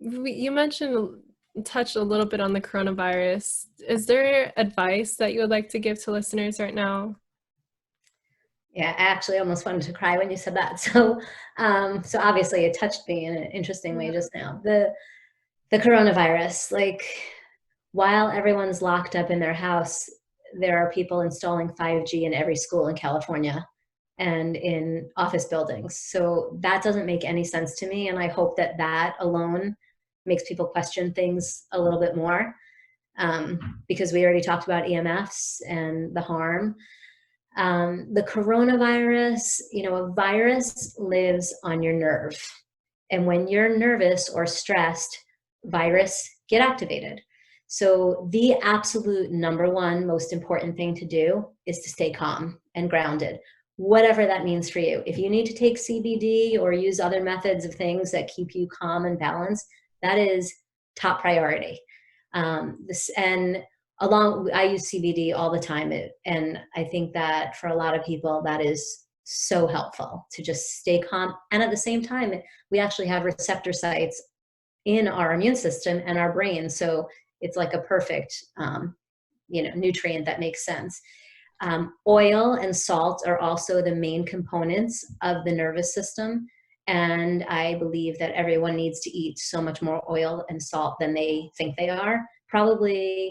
You mentioned, touched a little bit on the coronavirus. Is there advice that you would like to give to listeners right now? Yeah, I actually almost wanted to cry when you said that. So obviously it touched me in an interesting way Yeah. just now. The coronavirus, like while everyone's locked up in their house, there are people installing 5G in every school in California and in office buildings. So that doesn't make any sense to me. And I hope that that alone makes people question things a little bit more, because we already talked about EMFs and the harm. The coronavirus, a virus lives on your nerve. And when you're nervous or stressed, virus get activated. So the absolute number one most important thing to do is to stay calm and grounded, whatever that means for you. If you need to take CBD or use other methods of things that keep you calm and balanced, that is top priority. And I use CBD all the time, and I think that for a lot of people that is so helpful to just stay calm. And at the same time, we actually have receptor sites in our immune system and our brain, so it's like a perfect nutrient that makes sense. Oil and salt are also the main components of the nervous system, and I believe that everyone needs to eat so much more oil and salt than they think they are. Probably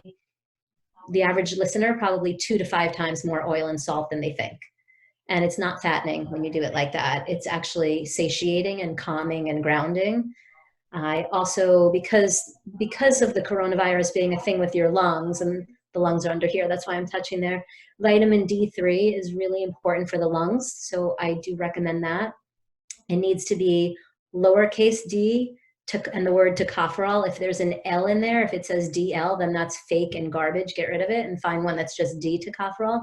the average listener, probably 2 to 5 times more oil and salt than they think. And it's not fattening when you do it like that. It's actually satiating and calming and grounding. I also, because of the coronavirus being a thing with your lungs, and the lungs are under here, that's why I'm touching there. Vitamin D3 is really important for the lungs, so I do recommend that. It needs to be lowercase d, and the word tocopherol. If there's an L in there, if it says DL, then that's fake and garbage. Get rid of it and find one that's just D tocopherol.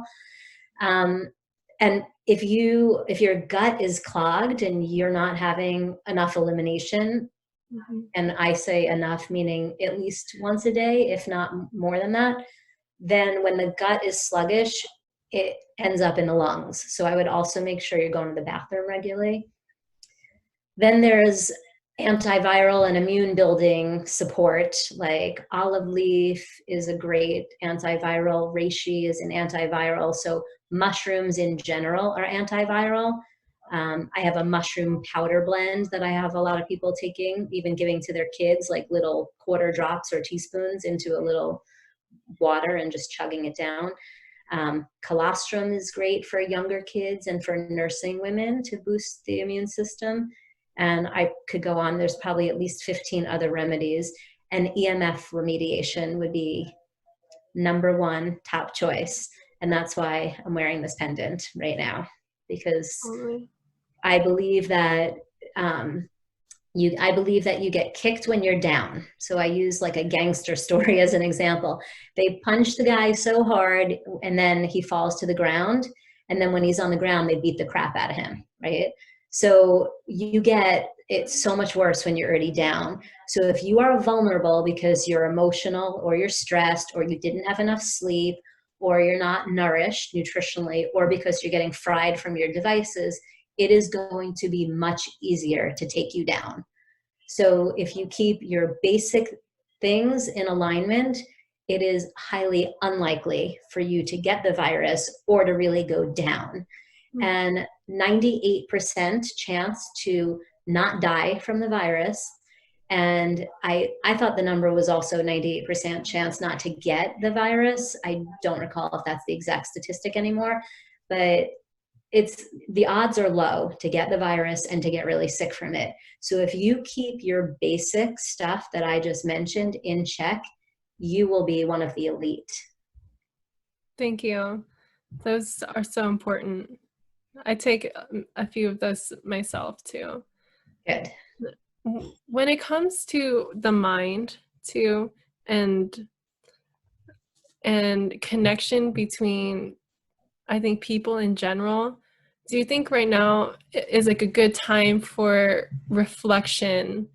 And if your gut is clogged and you're not having enough elimination, and I say enough meaning at least once a day, if not more than that, then when the gut is sluggish, it ends up in the lungs. So I would also make sure you're going to the bathroom regularly. Then there's antiviral and immune building support, like olive leaf is a great antiviral, reishi is an antiviral, so mushrooms in general are antiviral. I have a mushroom powder blend that I have a lot of people taking, even giving to their kids, like little quarter drops or teaspoons into a little water and just chugging it down. Colostrum is great for younger kids and for nursing women to boost the immune system. And I could go on, there's probably at least 15 other remedies. And EMF remediation would be number one, top choice. And that's why I'm wearing this pendant right now, because Totally. I believe that you get kicked when you're down. So I use like a gangster story as an example. They punch the guy so hard and then he falls to the ground. And then when he's on the ground, they beat the crap out of him, right? So you get it so much worse when you're already down. So if you are vulnerable because you're emotional or you're stressed or you didn't have enough sleep or you're not nourished nutritionally or because you're getting fried from your devices, it is going to be much easier to take you down. So if you keep your basic things in alignment, it is highly unlikely for you to get the virus or to really go down. And 98% chance to not die from the virus. And I thought the number was also 98% chance not to get the virus. I don't recall if that's the exact statistic anymore, but the odds are low to get the virus and to get really sick from it. So if you keep your basic stuff that I just mentioned in check, you will be one of the elite. Thank you. Those are so important. I take a few of those myself too. Good. When it comes to the mind too, and connection between, I think, people in general, do you think right now is like a good time for reflection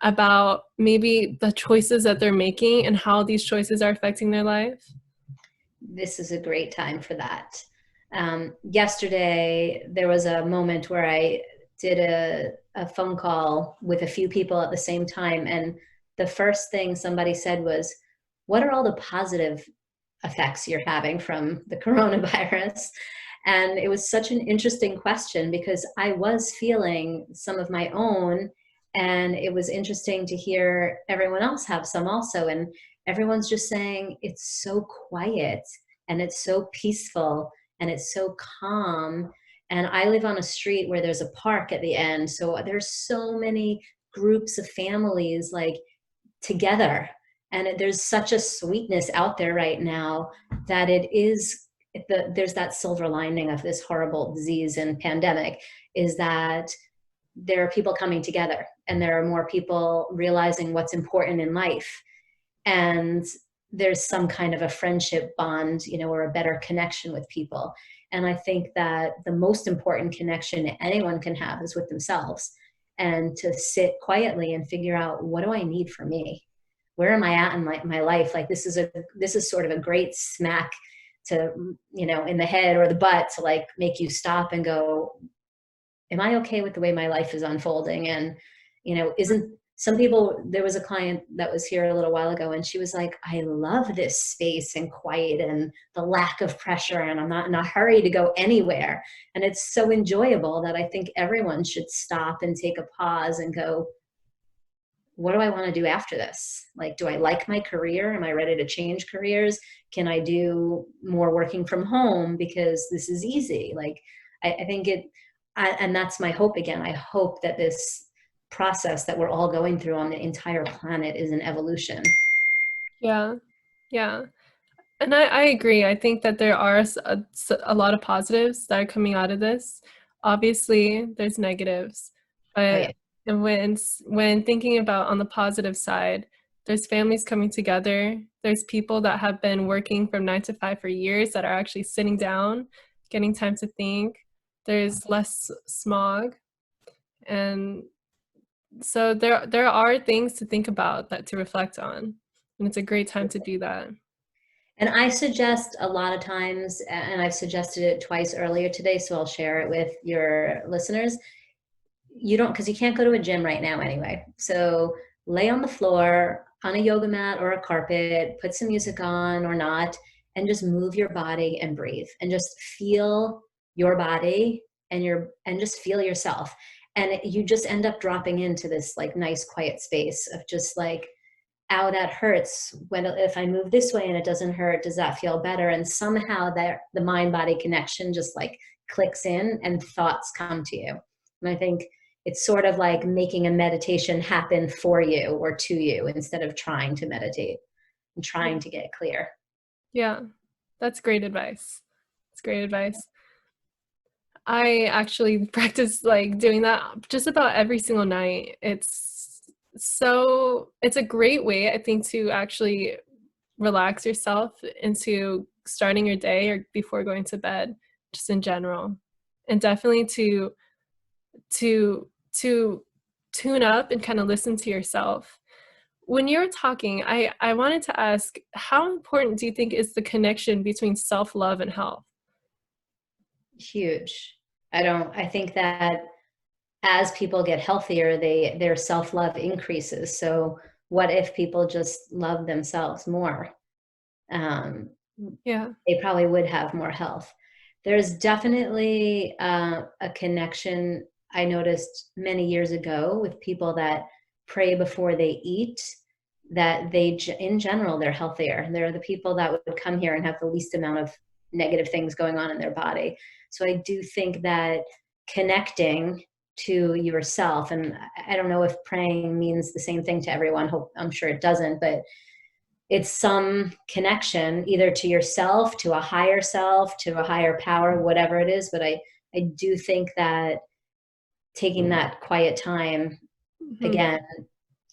about maybe the choices that they're making and how these choices are affecting their life? This is a great time for that. Yesterday, there was a moment where I did a phone call with a few people at the same time. And the first thing somebody said was, what are all the positive effects you're having from the coronavirus? And it was such an interesting question because I was feeling some of my own, and it was interesting to hear everyone else have some also. And everyone's just saying it's so quiet and it's so peaceful and it's so calm. And I live on a street where there's a park at the end. So there's so many groups of families like together. And there's such a sweetness out there right now that it is there's that silver lining of this horrible disease and pandemic, is that there are people coming together and there are more people realizing what's important in life. And there's some kind of a friendship bond, or a better connection with people. And I think that the most important connection anyone can have is with themselves, and to sit quietly and figure out, what do I need for me? Where am I at in my life? Like this is sort of a great smack to, in the head or the butt to like make you stop and go, am I okay with the way my life is unfolding? And, isn't some people, there was a client that was here a little while ago and she was like, I love this space and quiet and the lack of pressure, and I'm not in a hurry to go anywhere. And it's so enjoyable that I think everyone should stop and take a pause and go, what do I want to do after this? Like, do I like my career? Am I ready to change careers? Can I do more working from home because this is easy? Like, I think and that's my hope again. I hope that this process that we're all going through on the entire planet is an evolution. Yeah. Yeah. And I agree. I think that there are a lot of positives that are coming out of this. Obviously, there's negatives, Oh yeah. but when thinking about on the positive side, there's families coming together. There's people that have been working from 9 to 5 for years that are actually sitting down, getting time to think. There's less smog, and so there are things to think about, that to reflect on, and it's a great time to do that. And I suggest a lot of times, and I've suggested it twice earlier today, so I'll share it with your listeners. Because you can't go to a gym right now anyway. So lay on the floor on a yoga mat or a carpet, put some music on or not, and just move your body and breathe and just feel your body and just feel yourself. And you just end up dropping into this like nice quiet space of just like, ow, that hurts. If I move this way and it doesn't hurt, does that feel better? And somehow that the mind body connection just like clicks in and thoughts come to you. And I think it's sort of like making a meditation happen for you or to you instead of trying to meditate and trying to get clear. Yeah, that's great advice. It's great advice. I actually practice like doing that just about every single night. It's a great way, I think, to actually relax yourself into starting your day or before going to bed, just in general. And definitely to tune up and kind of listen to yourself. When you were talking, I wanted to ask, how important do you think is the connection between self-love and health? Huge. I think that as people get healthier, their self-love increases. So what if people just love themselves more? Yeah. They probably would have more health. There's definitely a connection I noticed many years ago with people that pray before they eat, that in general, they're healthier. They're the people that would come here and have the least amount of negative things going on in their body. So I do think that connecting to yourself, and I don't know if praying means the same thing to everyone. I'm sure it doesn't, but it's some connection either to yourself, to a higher self, to a higher power, whatever it is. But I do think that taking that quiet time, Mhm. again,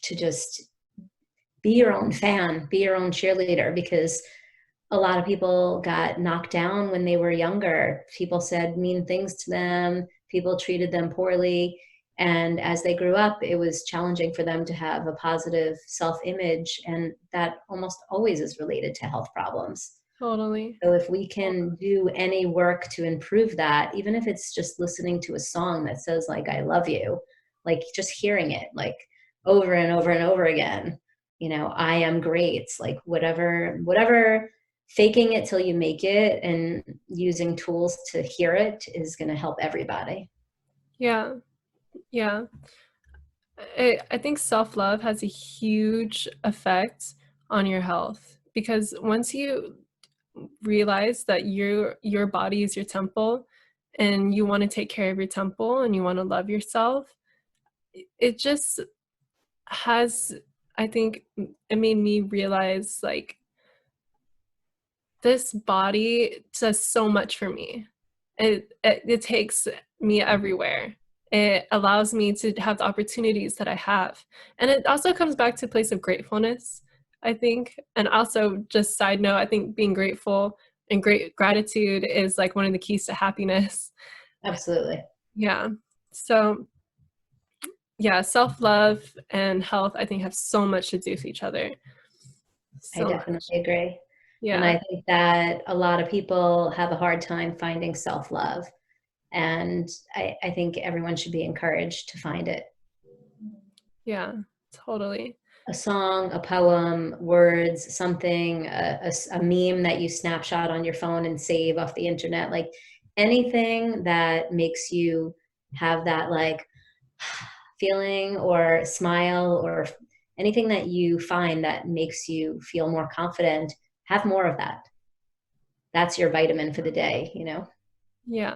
to just be your own fan, be your own cheerleader, because a lot of people got knocked down when they were younger. People said mean things to them. People treated them poorly. And as they grew up, it was challenging for them to have a positive self-image. And that almost always is related to health problems. Totally. So if we can do any work to improve that, even if it's just listening to a song that says like, I love you, like just hearing it like over and over and over again. I am great. Like whatever, faking it till you make it and using tools to hear it is going to help everybody. Yeah. Yeah. I think self love has a huge effect on your health because once you realize that your body is your temple and you want to take care of your temple and you want to love yourself, it just has, I think it made me realize like this body does so much for me. It takes me everywhere. It allows me to have the opportunities that I have. And it also comes back to a place of gratefulness, I think. And also, just side note, I think being grateful and great gratitude is like one of the keys to happiness. Absolutely. Yeah. So, yeah, self love and health, I think, have so much to do with each other. I So much. definitely agree. And Yeah. I think that a lot of people have a hard time finding self love. And I think everyone should be encouraged to find it. Yeah. Totally. A song, a poem, words, something, a meme that you snapshot on your phone and save off the internet, like anything that makes you have that like feeling or smile, or anything that you find that makes you feel more confident, have more of that. That's your vitamin for the day. Yeah.